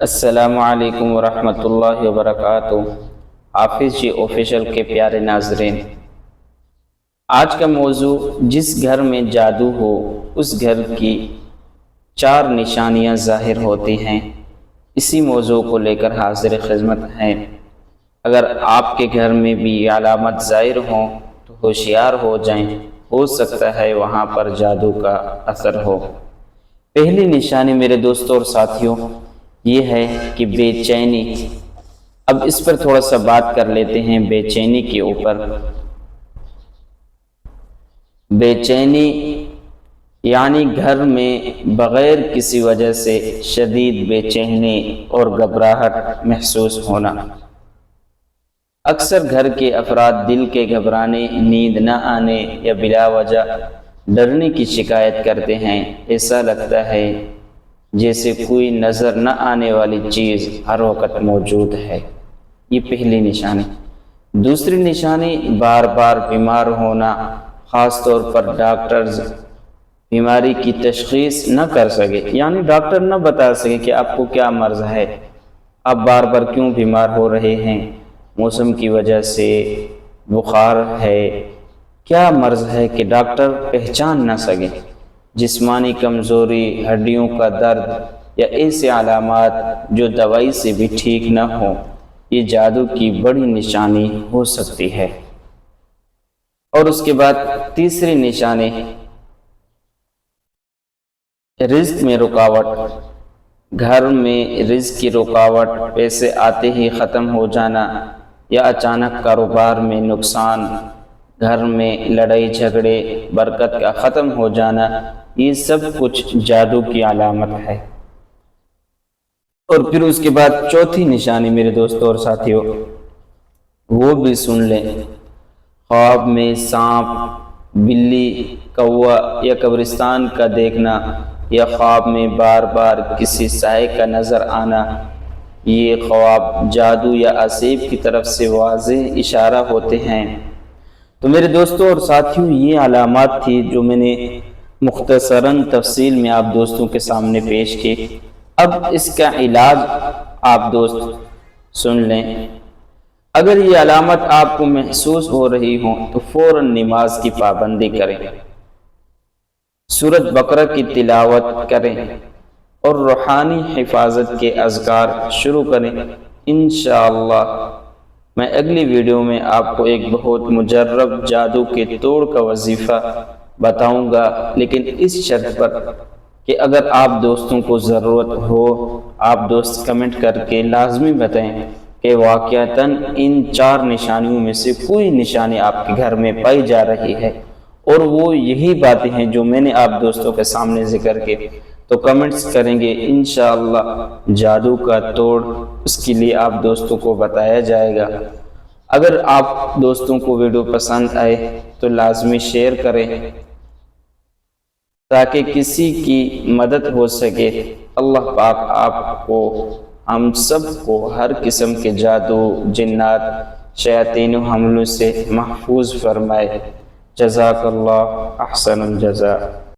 السلام علیکم ورحمۃ اللہ وبرکاتہ۔ حافظ جی آفیشل کے پیارے ناظرین، آج کا موضوع جس گھر میں جادو ہو اس گھر کی 4 نشانیاں ظاہر ہوتی ہیں، اسی موضوع کو لے کر حاضر خدمت ہیں۔ اگر آپ کے گھر میں بھی یہ علامت ظاہر ہوں تو ہوشیار ہو جائیں، ہو سکتا ہے وہاں پر جادو کا اثر ہو۔ پہلی نشانی میرے دوستوں اور ساتھیوں یہ ہے کہ بے چینی۔ اب اس پر تھوڑا سا بات کر لیتے ہیں بے چینی کے اوپر۔ بے چینی یعنی گھر میں بغیر کسی وجہ سے شدید بے چینی اور گھبراہٹ محسوس ہونا۔ اکثر گھر کے افراد دل کے گھبرانے، نیند نہ آنے یا بلا وجہ ڈرنے کی شکایت کرتے ہیں۔ ایسا لگتا ہے جیسے کوئی نظر نہ آنے والی چیز ہر وقت موجود ہے۔ یہ پہلی نشانی۔ دوسری نشانی بار بار بیمار ہونا، خاص طور پر ڈاکٹرز بیماری کی تشخیص نہ کر سکے، یعنی ڈاکٹر نہ بتا سکے کہ آپ کو کیا مرض ہے، آپ بار بار کیوں بیمار ہو رہے ہیں، موسم کی وجہ سے، بخار ہے، کیا مرض ہے کہ ڈاکٹر پہچان نہ سکے۔ جسمانی کمزوری، ہڈیوں کا درد یا ایسے علامات جو دوائی سے بھی ٹھیک نہ ہوں، یہ جادو کی بڑی نشانی ہو سکتی ہے۔ اور اس کے بعد تیسری نشانی رزق میں رکاوٹ۔ گھر میں رزق کی رکاوٹ، پیسے آتے ہی ختم ہو جانا یا اچانک کاروبار میں نقصان، گھر میں لڑائی جھگڑے، برکت کا ختم ہو جانا، یہ سب کچھ جادو کی علامت ہے۔ اور پھر اس کے بعد چوتھی نشانی میرے دوستوں اور ساتھیوں، وہ بھی سن لیں۔ خواب میں سانپ، بلی، کوا یا قبرستان کا دیکھنا، یا خواب میں بار بار کسی سائے کا نظر آنا، یہ خواب جادو یا عصیب کی طرف سے واضح اشارہ ہوتے ہیں۔ تو میرے دوستوں اور ساتھیوں، یہ علامات تھی جو میں نے مختصراً تفصیل میں آپ دوستوں کے سامنے پیش کی۔ اب اس کا علاج آپ دوست سن لیں۔ اگر یہ علامت آپ کو محسوس ہو رہی ہوں تو فوراً نماز کی پابندی کریں، سورۃ بقرہ کی تلاوت کریں اور روحانی حفاظت کے اذکار شروع کریں۔ انشاءاللہ میں اگلی ویڈیو میں آپ کو ایک بہت مجرب جادو کے توڑ کا وظیفہ بتاؤں گا، لیکن اس شرط پر کہ اگر آپ دوستوں کو ضرورت ہو، آپ دوست کمنٹ کر کے لازمی بتائیں کہ واقعتاً ان 4 نشانیوں میں سے کوئی نشانی آپ کے گھر میں پائی جا رہی ہے اور وہ یہی باتیں ہیں جو میں نے آپ دوستوں کے سامنے ذکر کی، تو کمنٹس کریں گے۔ انشاءاللہ جادو کا توڑ اس کے لیے آپ دوستوں کو بتایا جائے گا۔ اگر آپ دوستوں کو ویڈیو پسند آئے تو لازمی شیئر کریں تاکہ کسی کی مدد ہو سکے۔ اللہ پاک آپ کو، ہم سب کو ہر قسم کے جادو، جنات، شیاطین و حملوں سے محفوظ فرمائے۔ جزاک اللہ احسن الجزاء۔